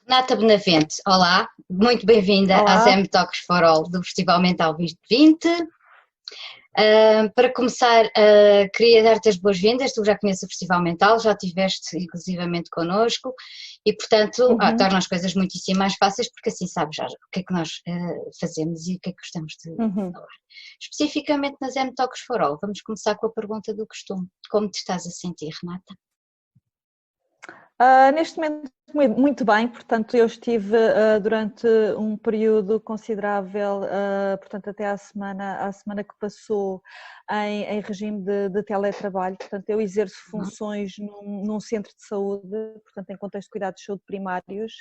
Nata Benavente, olá, muito bem-vinda às Olá. M-Talks for All do Festival Mental 2020. Para começar, queria dar-te as boas-vindas. Tu já conheces o Festival Mental, já estiveste inclusivamente connosco e, portanto, Uhum, torna as coisas muitíssimo mais fáceis porque assim sabes já o que é que nós fazemos e o que é que gostamos de uhum. falar. Especificamente nas M-Talks for All, vamos começar com a pergunta do costume. Como te estás a sentir, Renata? Neste momento, muito bem, portanto, eu estive durante um período considerável, portanto, até à semana que passou, em regime de teletrabalho. Portanto, eu exerço funções num centro de saúde, portanto, em contexto de cuidados de saúde primários,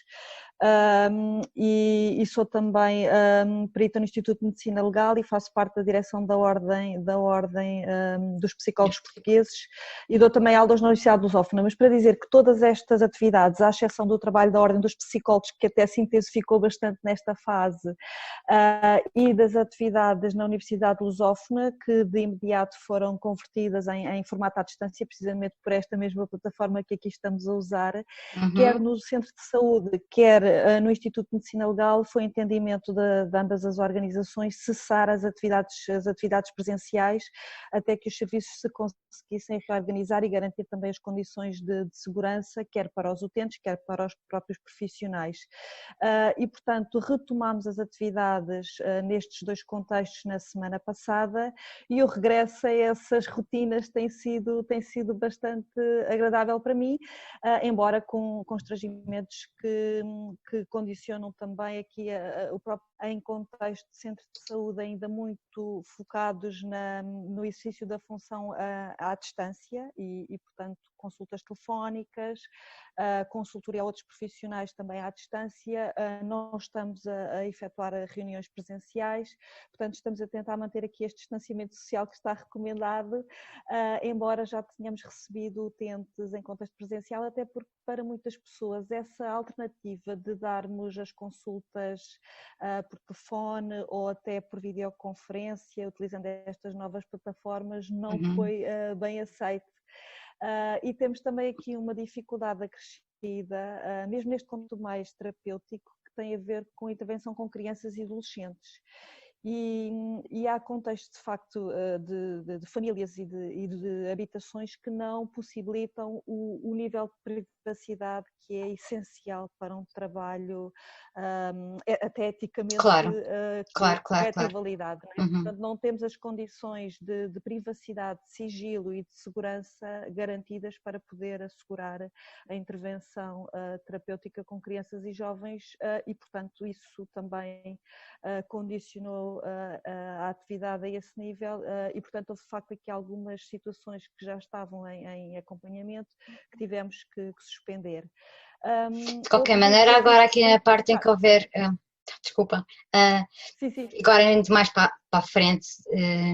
e sou também perita no Instituto de Medicina Legal e faço parte da direção da ordem dos psicólogos portugueses e dou também aulas na Universidade de Lusófona, mas para dizer que todas estas atividades, à exceção do trabalho da Ordem dos Psicólogos, que até se intensificou bastante nesta fase, e das atividades na Universidade de Lusófona, que de imediato foram convertidas em formato à distância, precisamente por esta mesma plataforma que aqui estamos a usar, quer Uhum, no Centro de Saúde, quer no Instituto de Medicina Legal, foi entendimento de ambas as organizações cessar as atividades presenciais até que os serviços se conseguissem reorganizar e garantir também as condições de segurança, quer para os utentes, quer para os próprios profissionais. E, portanto, retomamos as atividades nestes dois contextos na semana passada e o regresso a essas rotinas tem sido bastante agradável para mim, embora com constrangimentos que condicionam também aqui o próprio em contexto de centro de saúde ainda muito focados no exercício da função à distância e, portanto, consultas telefónicas, consultoria a outros profissionais também à distância, não estamos a efetuar reuniões presenciais, portanto estamos a tentar manter aqui este distanciamento social que está recomendado, embora já tenhamos recebido utentes em contexto presencial, até porque para muitas pessoas essa alternativa de darmos as consultas por telefone ou até por videoconferência, utilizando estas novas plataformas, não uhum. foi bem aceito. E temos também aqui uma dificuldade acrescida, mesmo neste contexto mais terapêutico, que tem a ver com a intervenção com crianças e adolescentes. E há contextos de facto de famílias e de habitações que não possibilitam o nível de privacidade que é essencial para um trabalho até eticamente Claro, claro, claro, correto e claro. validado, não é? Uhum. Portanto, não temos as condições de privacidade, de sigilo e de segurança garantidas para poder assegurar a intervenção terapêutica com crianças e jovens e, portanto, isso também condicionou a atividade a esse nível e, portanto, houve de facto aqui algumas situações que já estavam em acompanhamento que tivemos que suspender. De qualquer Outro maneira, desafio agora que aqui na temos... parte em que houver, desculpa, ah, Sim, sim. agora indo mais para a frente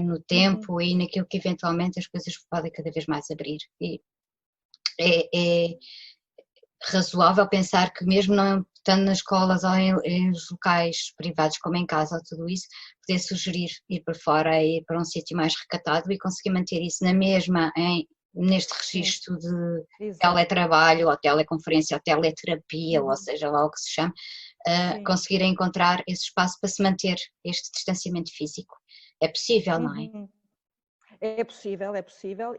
no Uhum. tempo e naquilo que eventualmente as coisas podem cada vez mais abrir. E é razoável pensar que mesmo não estando nas escolas ou em locais privados como em casa ou tudo isso, poder sugerir ir para fora, ir para um sítio mais recatado e conseguir manter isso na mesma, neste Sim, registro de exato. teletrabalho ou teleconferência ou teleterapia, ou Uhum. seja lá o que se chama, Sim. conseguir encontrar esse espaço para se manter este distanciamento físico. É possível, não é? Uhum. É possível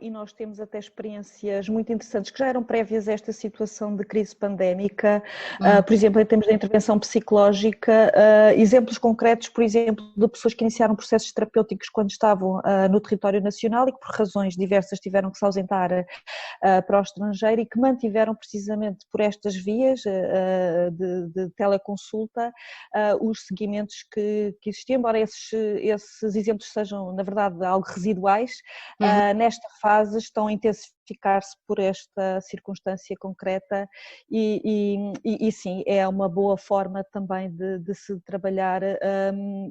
e nós temos até experiências muito interessantes que já eram prévias a esta situação de crise pandémica, Hum, por exemplo, em termos de intervenção psicológica, exemplos concretos, por exemplo, de pessoas que iniciaram processos terapêuticos quando estavam no território nacional e que por razões diversas tiveram que se ausentar para o estrangeiro e que mantiveram precisamente por estas vias de teleconsulta os seguimentos que existiam, embora esses exemplos sejam, na verdade, algo residuais, uhum, nesta fase estão a intensificar-se por esta circunstância concreta e sim, é uma boa forma também de se trabalhar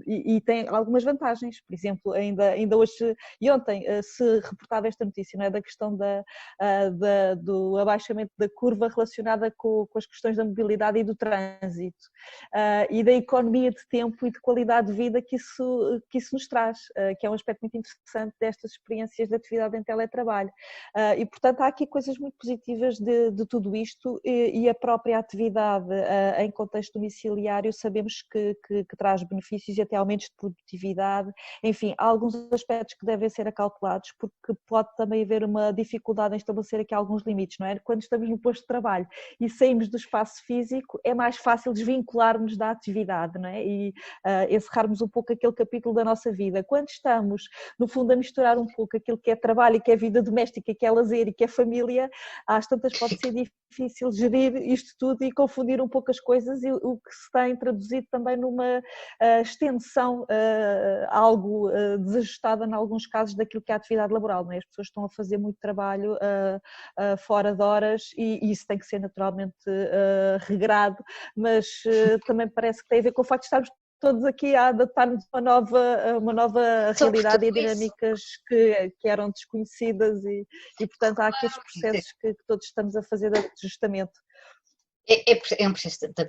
e tem algumas vantagens, por exemplo, ainda hoje e ontem se reportava esta notícia, não é, da questão do abaixamento da curva relacionada com as questões da mobilidade e do trânsito e da economia de tempo e de qualidade de vida que isso nos traz, que é um aspecto muito interessante destas experiências de atividade em teletrabalho. E portanto há aqui coisas muito positivas de tudo isto e a própria atividade em contexto domiciliário sabemos que traz benefícios e até aumentos de produtividade, enfim, há alguns aspectos que devem ser acautelados porque pode também haver uma dificuldade em estabelecer aqui alguns limites, não é? Quando estamos no posto de trabalho e saímos do espaço físico é mais fácil desvincular-nos da atividade, não é? E encerrarmos um pouco aquele capítulo da nossa vida. Quando estamos, no fundo, a misturar um pouco aquilo que é trabalho e que é vida doméstica, que é lazer e que é família, às tantas pode ser difícil gerir isto tudo e confundir um pouco as coisas, e o que se tem traduzido também numa extensão algo desajustada em alguns casos daquilo que é a atividade laboral, não é? As pessoas estão a fazer muito trabalho fora de horas e isso tem que ser naturalmente regrado, mas também parece que tem a ver com o facto de estarmos todos aqui a adaptar-nos a uma nova realidade e a dinâmicas que eram desconhecidas e portanto há aqui estes processos que todos estamos a fazer de ajustamento. É um processo de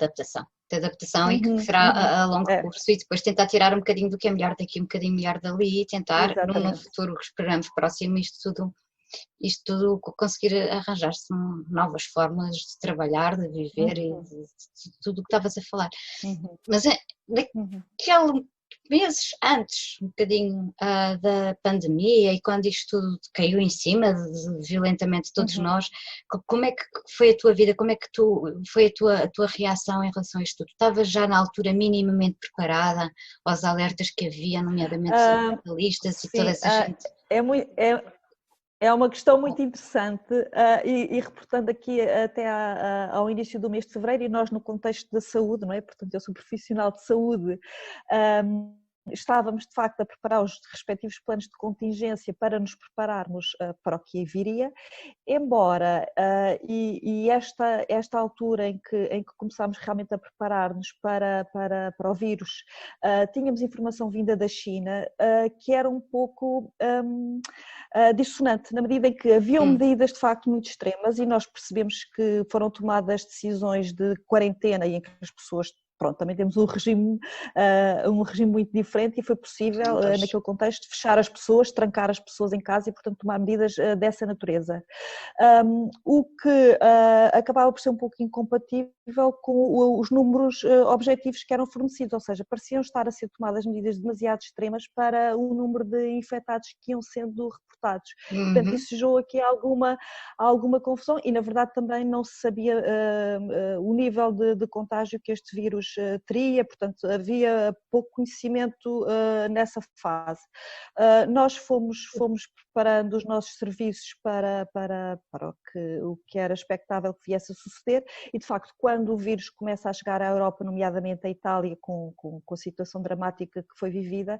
adaptação e que será a longo curso e depois tentar tirar um bocadinho do que é melhor daqui, um bocadinho melhor dali e tentar, num futuro que esperamos próximo, isto tudo conseguir arranjar-se novas formas de trabalhar, de viver e de tudo o que estavas a falar. Mas naquele meses antes, um bocadinho da pandemia e quando isto tudo caiu em cima violentamente todos nós, como é que foi a tua vida, como é que foi a tua reação em relação a isto tudo? Estavas já na altura minimamente preparada aos alertas que havia, nomeadamente os ambientalistas e toda essa gente? É uma questão muito interessante e reportando aqui até ao início do mês de fevereiro e nós no contexto da saúde, não é? Portanto, eu sou profissional de saúde, estávamos de facto a preparar os respectivos planos de contingência para nos prepararmos para o que viria, embora esta altura em que começámos realmente a preparar-nos para o vírus, tínhamos informação vinda da China que era um pouco dissonante, na medida em que haviam medidas de facto muito extremas e nós percebemos que foram tomadas decisões de quarentena e em que as pessoas, pronto, também temos um regime muito diferente e foi possível, naquele contexto, fechar as pessoas, trancar as pessoas em casa e, portanto, tomar medidas dessa natureza. O que acabava por ser um pouco incompatível com os números objetivos que eram fornecidos, ou seja, pareciam estar a ser tomadas medidas demasiado extremas para o número de infectados que iam sendo reportados. Portanto, isso gerou aqui alguma confusão e, na verdade, também não se sabia o nível de contágio que este vírus teria, portanto havia pouco conhecimento nessa fase. Nós fomos preparando os nossos serviços para o que era expectável que viesse a suceder e de facto quando o vírus começa a chegar à Europa, nomeadamente à Itália, com a situação dramática que foi vivida,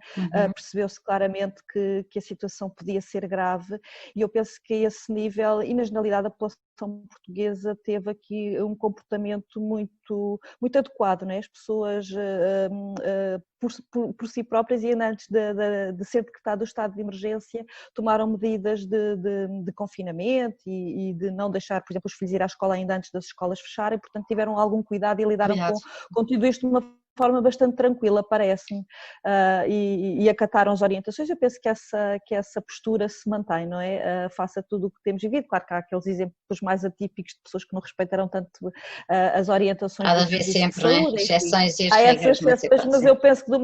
percebeu-se claramente que a situação podia ser grave e eu penso que a esse nível e na generalidade a população portuguesa teve aqui um comportamento muito adequado, não é? As pessoas por si próprias e antes de ser decretado o estado de emergência tomaram medidas de confinamento e de não deixar, por exemplo, os filhos ir à escola ainda antes das escolas fecharem, portanto tiveram algum cuidado e lidaram com tudo isto de uma forma bastante tranquila, parece-me, e acataram as orientações. Eu penso que essa postura se mantém, não é? Face a tudo o que temos vivido. Claro que há aqueles exemplos mais atípicos de pessoas que não respeitaram tanto as orientações. Há de haver sempre, não é? Exceções e as há regras. Essas exceções, mas eu penso que de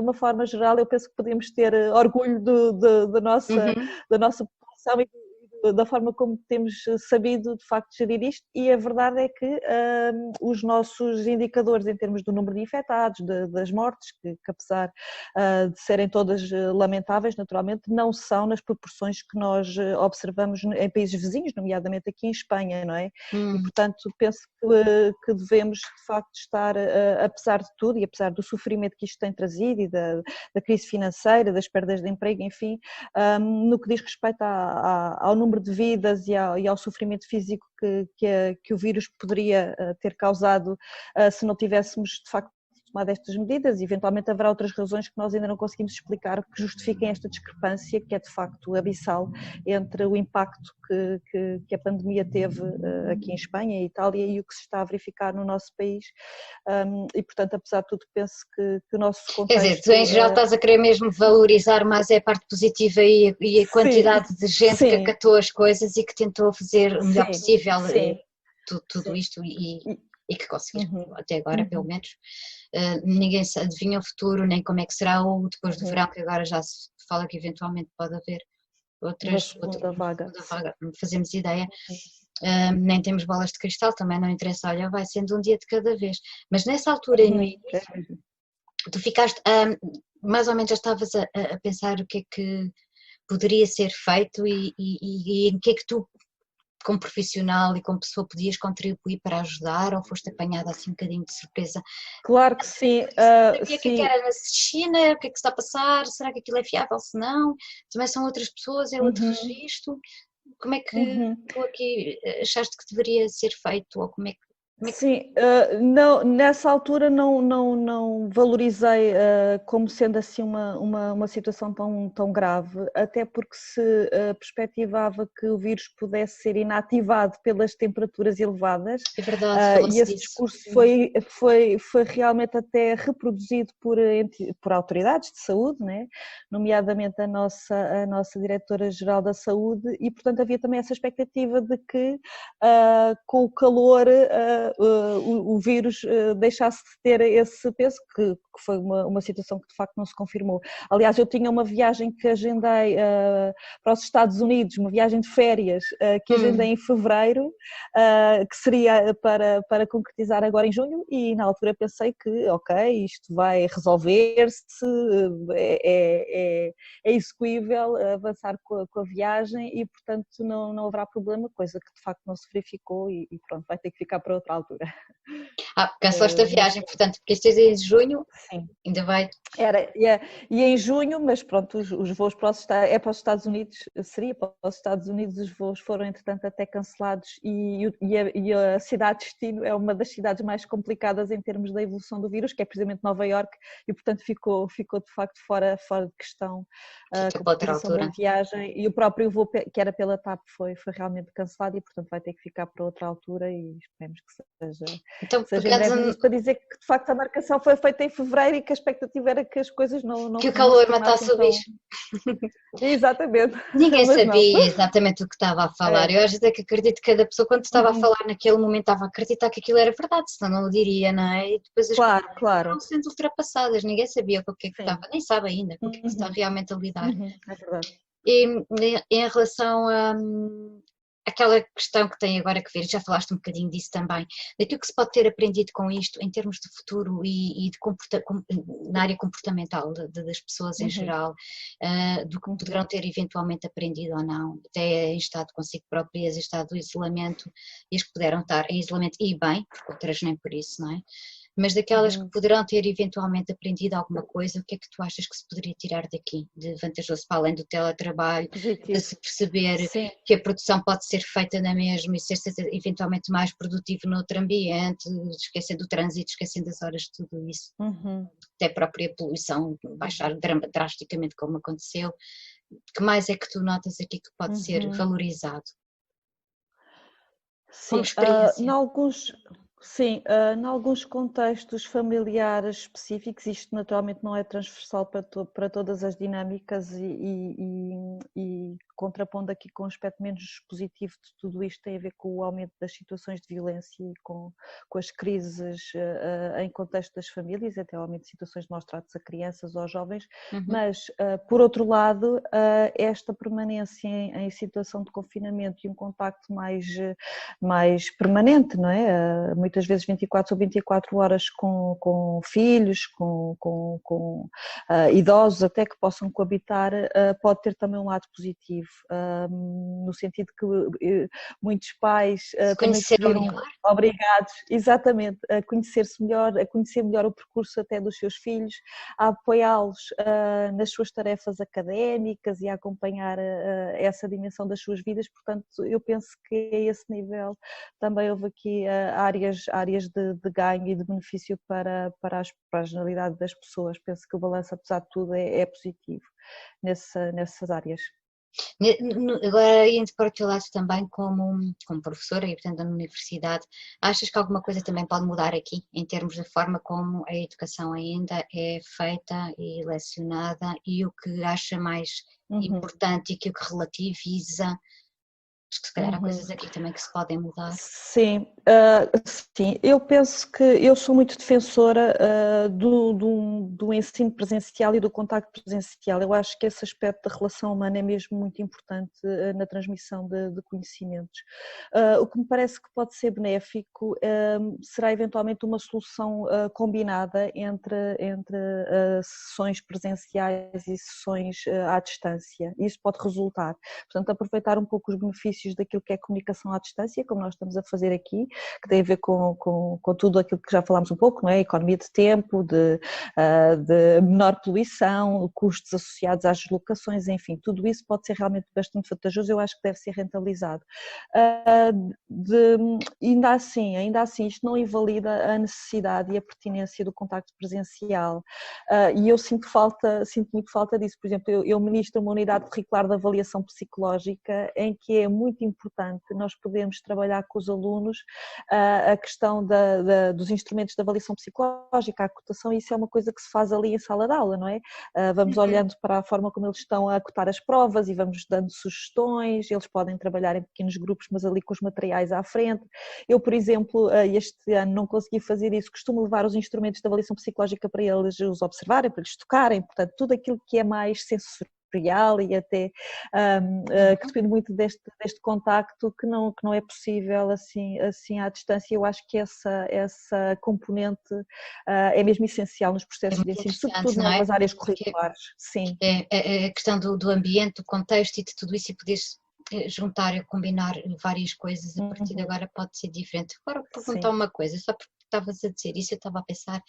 uma forma geral, eu penso que podemos ter orgulho da nossa população e da forma como temos sabido de facto gerir isto e a verdade é que os nossos indicadores em termos do número de infectados, das mortes, que apesar de serem todas lamentáveis naturalmente, não são nas proporções que nós observamos em países vizinhos, nomeadamente aqui em Espanha, não é? E portanto penso que devemos de facto estar, apesar de tudo e apesar do sofrimento que isto tem trazido e da crise financeira, das perdas de emprego, enfim, no que diz respeito ao número de vidas e ao sofrimento físico que o vírus poderia ter causado se não tivéssemos de facto tomado estas medidas, e eventualmente haverá outras razões que nós ainda não conseguimos explicar que justifiquem esta discrepância, que é de facto abissal, entre o impacto que a pandemia teve aqui em Espanha e Itália e o que se está a verificar no nosso país, e portanto, apesar de tudo, penso que o nosso Quer dizer, contexto... tu em geral estás a querer mesmo valorizar mais a parte positiva e a Sim, quantidade de gente que sim, acatou as coisas e que tentou fazer o melhor sim, possível sim, tudo sim. isto e que conseguiram, Uhum, até agora pelo uhum, menos. Ninguém adivinha o futuro, nem como é que será o depois do uhum. verão, que agora já se fala que eventualmente pode haver Uma outra segunda vaga, segunda sim. vaga, não fazemos ideia. Nem temos bolas de cristal, também não interessa, olha, vai sendo um dia de cada vez. Mas nessa altura, no Uhum. início, tu ficaste, mais ou menos já estavas a pensar o que é que poderia ser feito e em que é que tu, como profissional e como pessoa, podias contribuir para ajudar, ou foste apanhada assim um bocadinho de surpresa? Claro que sim, Sabia o que é que sim. era na China, o que é que está a passar, será que aquilo é fiável, se não? Também são outras pessoas, é outro Uhum, registro, como é que uhum. tu aqui achaste que deveria ser feito, ou como é que Sim, não, nessa altura não valorizei como sendo assim uma situação tão grave, até porque se perspectivava que o vírus pudesse ser inativado pelas temperaturas elevadas, é verdade, e falou-se esse disso. discurso foi realmente até reproduzido por autoridades de saúde, né? Nomeadamente a nossa Diretora-Geral da Saúde, e portanto havia também essa expectativa de que com o calor o vírus deixasse de ter esse peso, que foi uma situação que de facto não se confirmou. Aliás, eu tinha uma viagem que agendei para os Estados Unidos, uma viagem de férias que agendei em fevereiro, que seria para concretizar agora em junho, e na altura pensei que, ok, isto vai resolver-se, é execuível avançar com a viagem e, portanto, não haverá problema, coisa que de facto não se verificou e pronto, vai ter que ficar para outra altura. Cancelaste a Mas viagem, portanto, porque este é em junho, sim, ainda vai. e em junho, mas pronto, os voos para os Estados Unidos, seria para os Estados Unidos, os voos foram entretanto até cancelados e a cidade de destino é uma das cidades mais complicadas em termos da evolução do vírus, que é precisamente Nova Iorque, e portanto ficou de facto fora de questão a Fica para outra concretização da altura. viagem, e o próprio voo que era pela TAP foi realmente cancelado, e portanto vai ter que ficar para outra altura, e esperemos que Então, seja em breve, mas pegando isto para dizer que de facto a marcação foi feita em fevereiro e que a expectativa era que as coisas não que o não se calor matasse tornassem o bicho. tão... Exatamente, Ninguém mas não. sabia exatamente o que estava a falar. É. Eu às vezes é que acredito que cada pessoa, quando estava a Uhum. falar naquele momento, estava a acreditar que aquilo era verdade, senão não o diria, não é? E depois as coisas Claro, claro. foram sendo ultrapassadas, ninguém sabia com o que é que estava, Sim. nem sabe ainda com o que é que se está Uhum. realmente a lidar. É verdade. E em relação àquela questão que tem agora que ver, já falaste um bocadinho disso também, daquilo que se pode ter aprendido com isto em termos de futuro e de na área comportamental das pessoas em Uhum. geral, do que Uhum. poderão ter eventualmente aprendido ou não, até em estado consigo próprias, em estado de isolamento, e as que puderam estar em isolamento e bem, porque outras nem por isso, não é? Mas daquelas que Uhum. poderão ter eventualmente aprendido alguma coisa, o que é que tu achas que se poderia tirar daqui de vantajoso para além do teletrabalho, de Positivo. se perceber Sim. que a produção pode ser feita na mesma e ser eventualmente mais produtivo noutro ambiente, esquecendo o trânsito, esquecendo as horas, tudo isso, Uhum. até a própria poluição baixar drasticamente como aconteceu. Que mais é que tu notas aqui que pode ser Uhum. valorizado como Sim, em experiência? alguns, sim, em alguns contextos familiares específicos, isto naturalmente não é transversal para todas as dinâmicas, e contrapondo aqui com um aspecto menos positivo de tudo isto, tem a ver com o aumento das situações de violência e com as crises em contexto das famílias, até o aumento de situações de maus tratos a crianças ou jovens, Uhum. mas por outro lado, esta permanência em situação de confinamento e um contacto mais permanente, não é? Muitas vezes 24 ou 24 horas com filhos, com idosos até que possam coabitar, pode ter também um lado positivo, no sentido que muitos pais Se também se conheceram viram melhor? obrigados, exatamente, a conhecer-se melhor, a conhecer melhor o percurso até dos seus filhos, a apoiá-los nas suas tarefas académicas e a acompanhar essa dimensão das suas vidas, portanto eu penso que a esse nível também houve aqui áreas áreas de ganho e de benefício para a generalidade das pessoas. Penso que o balanço, apesar de tudo, é positivo nessas áreas. Agora, indo para o teu lado também como professora e, portanto, na universidade, achas que alguma coisa também pode mudar aqui, em termos da forma como a educação ainda é feita e lecionada e o que acha mais importante e que o que relativiza? Acho que se calhar há coisas aqui também que se podem mudar. Sim, sim, eu penso que eu sou muito defensora do ensino presencial e do contacto presencial. Eu acho que esse aspecto da relação humana é mesmo muito importante na transmissão de conhecimentos. O que me parece que pode ser benéfico será eventualmente uma solução combinada entre sessões presenciais e sessões à distância. Isso pode resultar. Portanto, aproveitar um pouco os benefícios daquilo que é comunicação à distância, como nós estamos a fazer aqui, que tem a ver com tudo aquilo que já falámos um pouco, não é? Economia de tempo, de menor poluição, custos associados às deslocações, enfim, tudo isso pode ser realmente bastante vantajoso, eu acho que deve ser rentabilizado. Ainda assim, isto não invalida a necessidade e a pertinência do contacto presencial, e eu sinto muito falta disso. Por exemplo, eu ministro uma unidade curricular de avaliação psicológica em que é muito importante nós podermos trabalhar com os alunos a questão dos instrumentos de avaliação psicológica, a cotação, isso é uma coisa que se faz ali em sala de aula, não é? Vamos olhando para a forma como eles estão a cotar as provas e vamos dando sugestões, eles podem trabalhar em pequenos grupos, mas ali com os materiais à frente. Eu, por exemplo, este ano não consegui fazer isso, costumo levar os instrumentos de avaliação psicológica para eles os observarem, para eles tocarem, portanto, tudo aquilo que é mais sensorial e até que depende muito deste contacto que não é possível assim à distância. Eu acho que essa componente é mesmo essencial nos processos de ensino, sobretudo nas áreas curriculares. Sim. É a questão do ambiente, do contexto e de tudo isso, e poderes juntar e combinar várias coisas a partir de agora pode ser diferente. Agora perguntar uma coisa, só porque estavas a dizer isso, eu estava a pensar,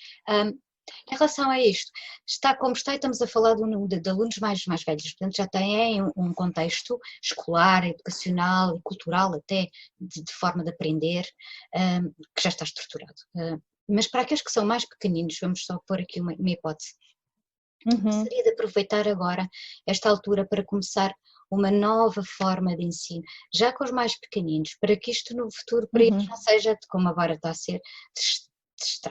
em relação a isto, está como está e estamos a falar de alunos mais velhos, portanto já têm um contexto escolar, educacional e cultural até, de forma de aprender, que já está estruturado. Mas para aqueles que são mais pequeninos, vamos só pôr aqui uma hipótese, seria de aproveitar agora esta altura para começar uma nova forma de ensino, já com os mais pequeninos, para que isto no futuro para eles não seja, como agora está a ser,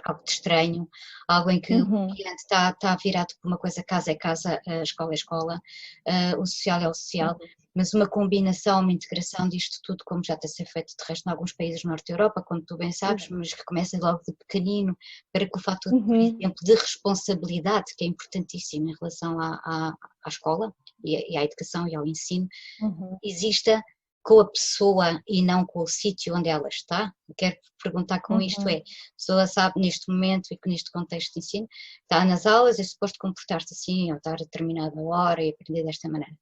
algo de estranho, algo em que o ambiente está virado por uma coisa, casa é casa, escola é escola, o social é o social, mas uma combinação, uma integração disto tudo, como já está a ser feito de resto em alguns países do Norte da Europa, como tu bem sabes, mas que começa logo de pequenino, para que o fator, por exemplo, de responsabilidade, que é importantíssimo em relação à escola e à educação e ao ensino, exista com a pessoa e não com o sítio onde ela está. Quero perguntar com isto a pessoa sabe neste momento e que neste contexto de ensino, está nas aulas, é suposto comportar-se assim, ou estar a determinada hora e aprender desta maneira.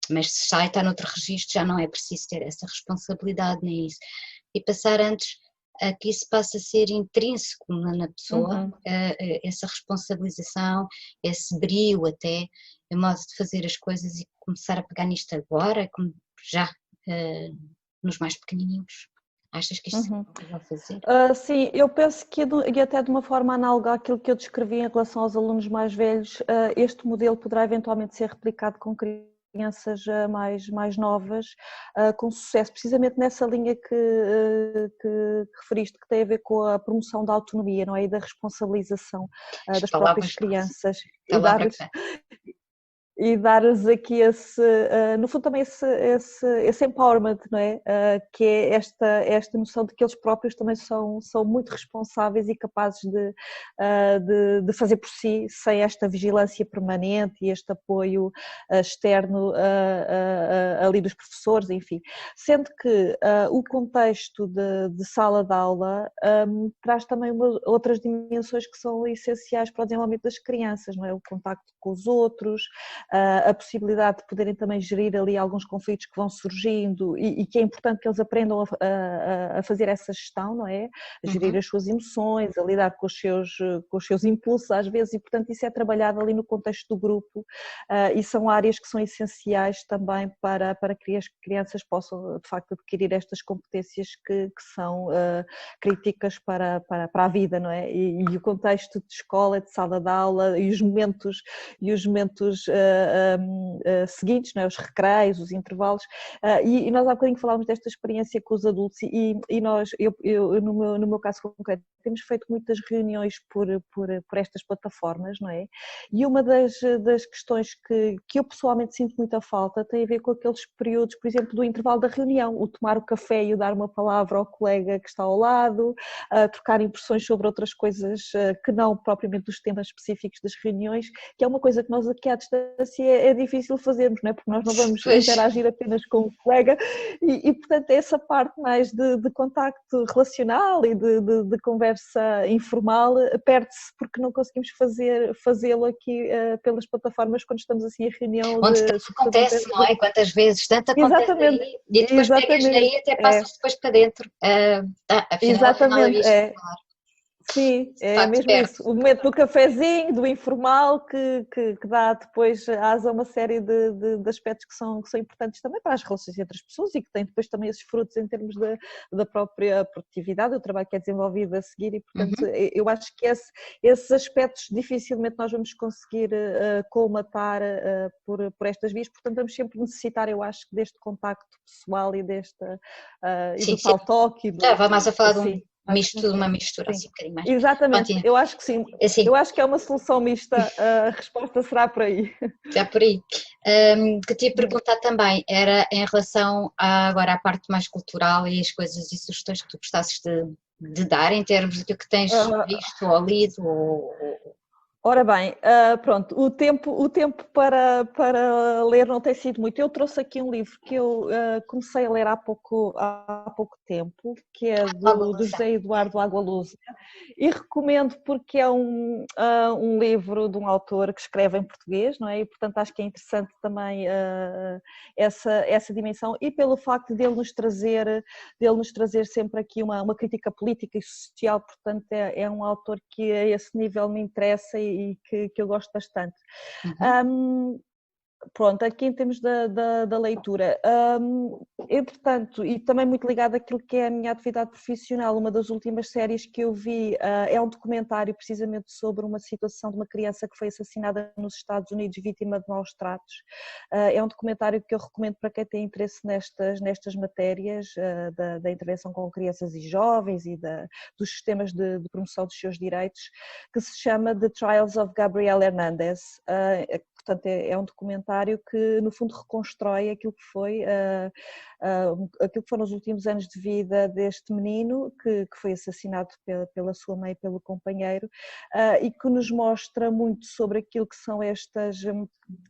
Mas se sai, está noutro registro, já não é preciso ter essa responsabilidade nem isso. E passar antes a que isso passe a ser intrínseco na pessoa, essa responsabilização, esse brio até, o modo de fazer as coisas e começar a pegar nisto agora, como já nos mais pequenininhos. Achas que isto é possível fazer? Sim, eu penso que e até de uma forma análoga àquilo que eu descrevi em relação aos alunos mais velhos, este modelo poderá eventualmente ser replicado com crianças mais novas, com sucesso, precisamente nessa linha que referiste, que tem a ver com a promoção da autonomia, não é? E da responsabilização das próprias crianças. E dar-lhes aqui no fundo também esse empowerment, não é? Que é esta noção de que eles próprios também são muito responsáveis e capazes de fazer por si, sem esta vigilância permanente e este apoio externo ali dos professores, enfim. Sendo que o contexto de sala de aula traz também outras dimensões que são essenciais para o desenvolvimento das crianças, não é? O contacto com os outros, a possibilidade de poderem também gerir ali alguns conflitos que vão surgindo e que é importante que eles aprendam a fazer essa gestão, não é? A gerir as suas emoções, a lidar com os seus impulsos às vezes, e portanto isso é trabalhado ali no contexto do grupo, e são áreas que são essenciais também para que as crianças possam de facto adquirir estas competências que são críticas para a vida, não é? E o contexto de escola, de sala de aula e os momentos seguintes, não é? Os recreios, os intervalos, e nós há bocadinho falávamos desta experiência com os adultos e eu no meu caso concreto, temos feito muitas reuniões por estas plataformas, não é? E uma das questões que eu pessoalmente sinto muita falta tem a ver com aqueles períodos, por exemplo, do intervalo da reunião, o tomar o café e o dar uma palavra ao colega que está ao lado, trocar impressões sobre outras coisas que não propriamente os temas específicos das reuniões, que é uma coisa que nós aqui à distância é difícil fazermos, não é? Porque nós não vamos interagir apenas com o colega e portanto essa parte mais de contacto relacional e de conversa informal perde-se porque não conseguimos fazê-lo aqui pelas plataformas quando estamos assim em reunião. Onde acontece, não é? Quantas vezes, tanto acontece aí, e depois pegas aí e até passas depois para dentro. Afinal, Exatamente, sim, é mesmo isso. O momento do cafezinho, do informal, que dá depois asa a uma série de aspectos que são importantes também para as relações entre as pessoas e que têm depois também esses frutos em termos da própria produtividade, do trabalho que é desenvolvido a seguir e, portanto, eu acho que esses aspectos dificilmente nós vamos conseguir colmatar por estas vias, portanto vamos sempre necessitar, eu acho, deste contacto pessoal e e do tal toque. Vamos a falar de uma mistura, assim, um bocadinho mais. Exatamente, Continua. Eu acho que sim. Assim, eu acho que é uma solução mista, a resposta será por aí. Já por aí. Que te ia perguntar também era em relação agora à parte mais cultural e as coisas e sugestões que tu gostasses de dar em termos do que tens visto ou lido Ora bem, pronto, o tempo para ler não tem sido muito. Eu trouxe aqui um livro que eu comecei a ler há pouco tempo, que é do José Eduardo Agualusa, e recomendo porque é um livro de um autor que escreve em português, não é? E portanto acho que é interessante também essa dimensão, e pelo facto de ele nos trazer sempre aqui uma crítica política e social, portanto é um autor que a esse nível me interessa e que eu gosto bastante. Pronto, aqui em termos da leitura, entretanto, e também muito ligado àquilo que é a minha atividade profissional, uma das últimas séries que eu vi é um documentário precisamente sobre uma situação de uma criança que foi assassinada nos Estados Unidos, vítima de maus tratos. É um documentário que eu recomendo para quem tem interesse nestas matérias da intervenção com crianças e jovens e dos sistemas de promoção dos seus direitos, que se chama The Trials of Gabriel Hernandez. Portanto, é um documentário que, no fundo, reconstrói aquilo que foram os últimos anos de vida deste menino, que foi assassinado pela sua mãe e pelo companheiro, e que nos mostra muito sobre aquilo que são estas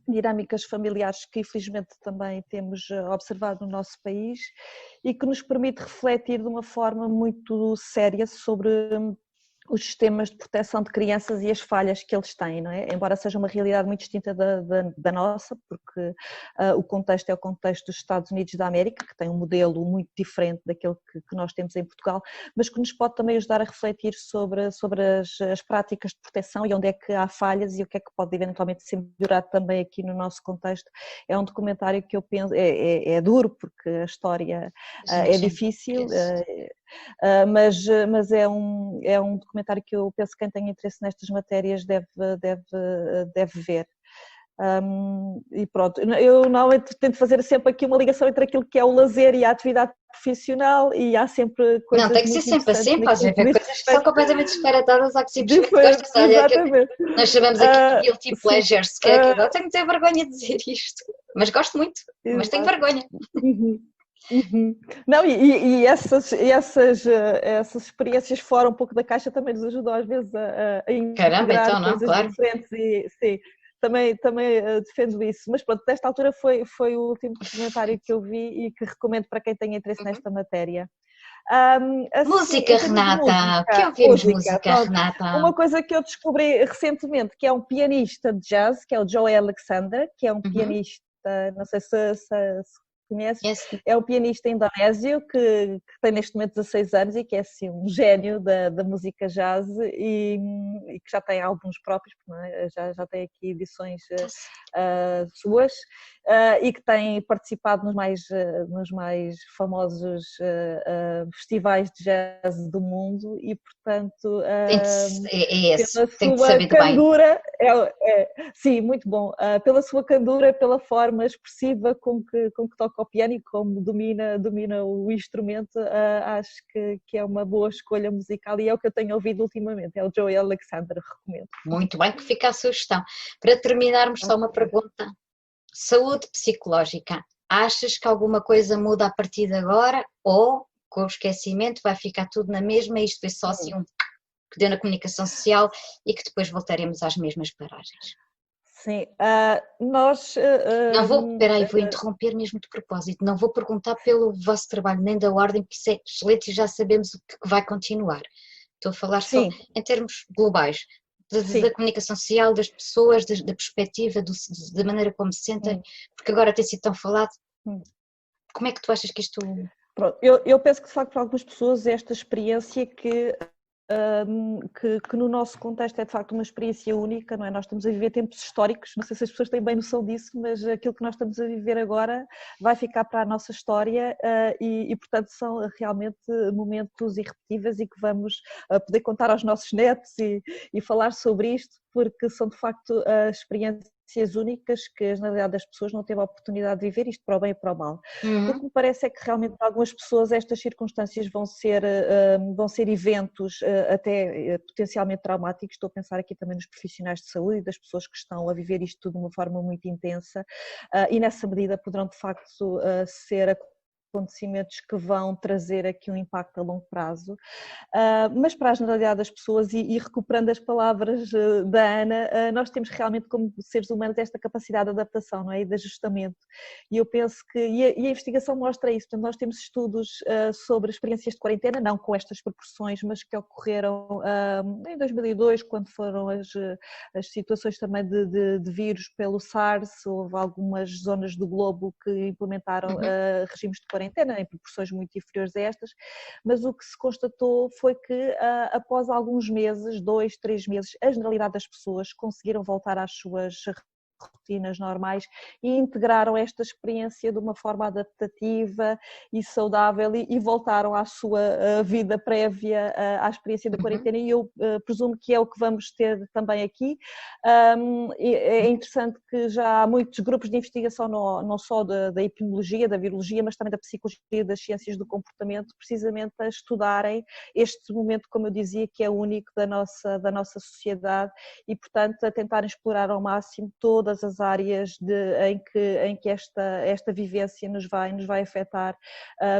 dinâmicas familiares que, infelizmente, também temos observado no nosso país e que nos permite refletir de uma forma muito séria sobre os sistemas de proteção de crianças e as falhas que eles têm, não é? Embora seja uma realidade muito distinta da nossa, porque o contexto é o contexto dos Estados Unidos da América, que tem um modelo muito diferente daquele que nós temos em Portugal, mas que nos pode também ajudar a refletir sobre as práticas de proteção e onde é que há falhas e o que é que pode eventualmente ser melhorado também aqui no nosso contexto. É um documentário que eu penso, é duro porque a história é difícil, mas é um documentário que eu penso que quem tem interesse nestas matérias deve ver. E pronto, eu normalmente tento fazer sempre aqui uma ligação entre aquilo que é o lazer e a atividade profissional e há sempre coisas. Não, tem que ser sempre assim, podes ver coisas que são completamente disparatadas, há que simplesmente gostas. Exatamente. Nós chamamos aqui de guilty pleasures, que é eu tenho que ter vergonha de dizer isto, mas gosto muito, mas tenho vergonha. Não, e essas experiências fora um pouco da caixa também nos ajudam às vezes a integrar coisas diferentes e sim, também defendo isso, mas pronto, desta altura foi o último documentário que eu vi e que recomendo para quem tenha interesse nesta matéria. Música, Renata! Que ouvimos música, Renata? Uma coisa que eu descobri recentemente, que é um pianista de jazz, que é o Joey Alexander, que é um pianista, não sei se conheces, é um pianista indonésio que tem neste momento 16 anos e que é assim um gênio da música jazz e que já tem álbuns próprios, não é? já tem aqui edições suas e que tem participado nos mais famosos festivais de jazz do mundo e portanto tem que saber candura, sim, muito bom, pela sua candura, pela forma expressiva com que toca o piano e como domina o instrumento, acho que é uma boa escolha musical e é o que eu tenho ouvido ultimamente, é o Joey Alexander, recomendo. Muito bem, que fica a sugestão. Para terminarmos, só uma pergunta. Saúde psicológica, achas que alguma coisa muda a partir de agora ou com o esquecimento vai ficar tudo na mesma e isto foi só assim que deu na comunicação social e que depois voltaremos às mesmas paragens? Sim, nós... Não vou, vou interromper mesmo de propósito, não vou perguntar pelo vosso trabalho nem da ordem, porque isso é excelente e já sabemos o que vai continuar. Estou a falar só em termos globais, da comunicação social, das pessoas, da perspectiva, da maneira como se sentem, porque agora tem sido tão falado. Como é que tu achas que isto... Pronto, eu penso que de facto para algumas pessoas esta experiência que no nosso contexto é de facto uma experiência única, não é? Nós estamos a viver tempos históricos, não sei se as pessoas têm bem noção disso, mas aquilo que nós estamos a viver agora vai ficar para a nossa história e portanto são realmente momentos irrepetíveis e que vamos poder contar aos nossos netos e falar sobre isto, porque são de facto experiências únicas que na realidade as pessoas não têm a oportunidade de viver, isto para o bem e para o mal. O que me parece é que realmente para algumas pessoas estas circunstâncias vão ser eventos até potencialmente traumáticos, estou a pensar aqui também nos profissionais de saúde e das pessoas que estão a viver isto tudo de uma forma muito intensa e nessa medida poderão de facto ser acontecimentos que vão trazer aqui um impacto a longo prazo, mas para a generalidade das pessoas e recuperando as palavras da Ana, nós temos realmente como seres humanos esta capacidade de adaptação, não é? E de ajustamento e eu penso que, e a investigação mostra isso, portanto nós temos estudos sobre experiências de quarentena, não com estas proporções, mas que ocorreram em 2002 quando foram as situações também de vírus pelo SARS, houve algumas zonas do globo que implementaram regimes de quarentena em proporções muito inferiores a estas, mas o que se constatou foi que após alguns meses, 2, 3 meses, a generalidade das pessoas conseguiram voltar às suas rotinas normais e integraram esta experiência de uma forma adaptativa e saudável e voltaram à sua vida prévia à experiência da quarentena e eu presumo que é o que vamos ter também aqui. É interessante que já há muitos grupos de investigação, não só da epidemiologia, da virologia, mas também da psicologia e das ciências do comportamento, precisamente a estudarem este momento, como eu dizia, que é único da nossa sociedade e, portanto, a tentarem explorar ao máximo todas as áreas em que esta vivência nos vai afetar,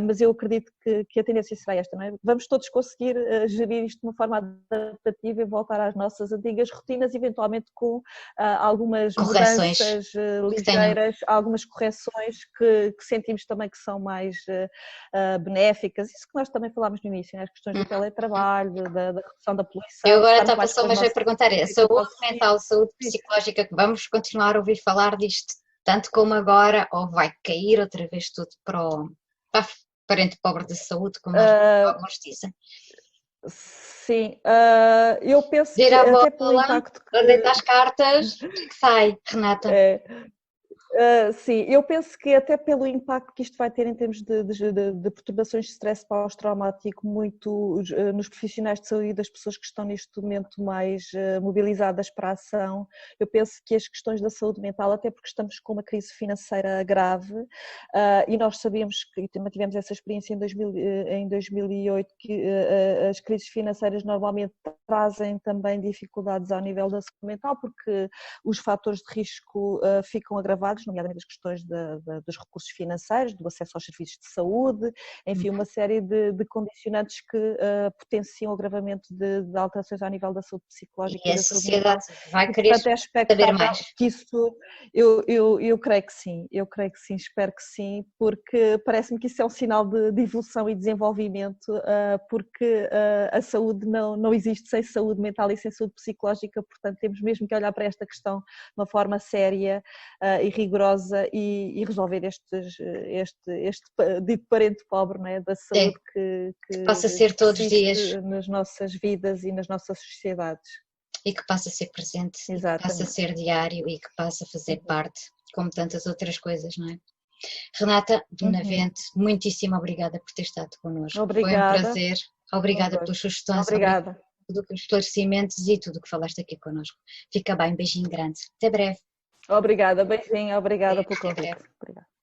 mas eu acredito que a tendência será esta, não é? Vamos todos conseguir gerir isto de uma forma adaptativa e voltar às nossas antigas rotinas, eventualmente com algumas mudanças ligeiras, algumas correções que sentimos também que são mais benéficas, isso que nós também falámos no início, né? As questões do teletrabalho, da redução da poluição. Eu agora estava só a perguntar, saúde mental, saúde psicológica, que vamos continuar a ouvir falar disto tanto como agora, ou vai cair outra vez tudo para o parente pobre da saúde, como alguns dizem? Sim, eu penso que até pelo impacto que... Deita as cartas, que sai, Renata? Sim, eu penso que até pelo impacto que isto vai ter em termos de perturbações de stress pós-traumático muito nos profissionais de saúde e das pessoas que estão neste momento mais mobilizadas para a ação, eu penso que as questões da saúde mental, até porque estamos com uma crise financeira grave e nós sabemos que também tivemos essa experiência em 2008 que as crises financeiras normalmente trazem também dificuldades ao nível da saúde mental porque os fatores de risco ficam agravados, nomeadamente as questões dos recursos financeiros, do acesso aos serviços de saúde, enfim, uma série de condicionantes que potenciam o agravamento de alterações ao nível da saúde psicológica E e a da saúde mental. sociedade vai E, querer portanto, é saber expectável mais. que isso, eu creio que sim, espero que sim, porque parece-me que isso é um sinal de evolução e desenvolvimento, porque a saúde não existe sem saúde mental e sem saúde psicológica, portanto temos mesmo que olhar para esta questão de uma forma séria e rigorosa e resolver este dito parente pobre, não é, da Sim, saúde que que possa ser todos os persiste dias nas nossas vidas e nas nossas sociedades. e que possa ser presente e que possa Exatamente. ser diário e que possa fazer parte, como tantas outras coisas, não é? Renata Uhum. Benavente, muitíssimo obrigada por ter estado connosco. Foi um Obrigada, prazer. foi um Obrigada pelas gosto. sugestões, obrigada Obrigada. por todos os esclarecimentos e tudo o que falaste aqui connosco. Fica bem, beijinho grande. Até breve. Obrigada, beijinho, obrigada pelo Até convite. breve. Obrigada.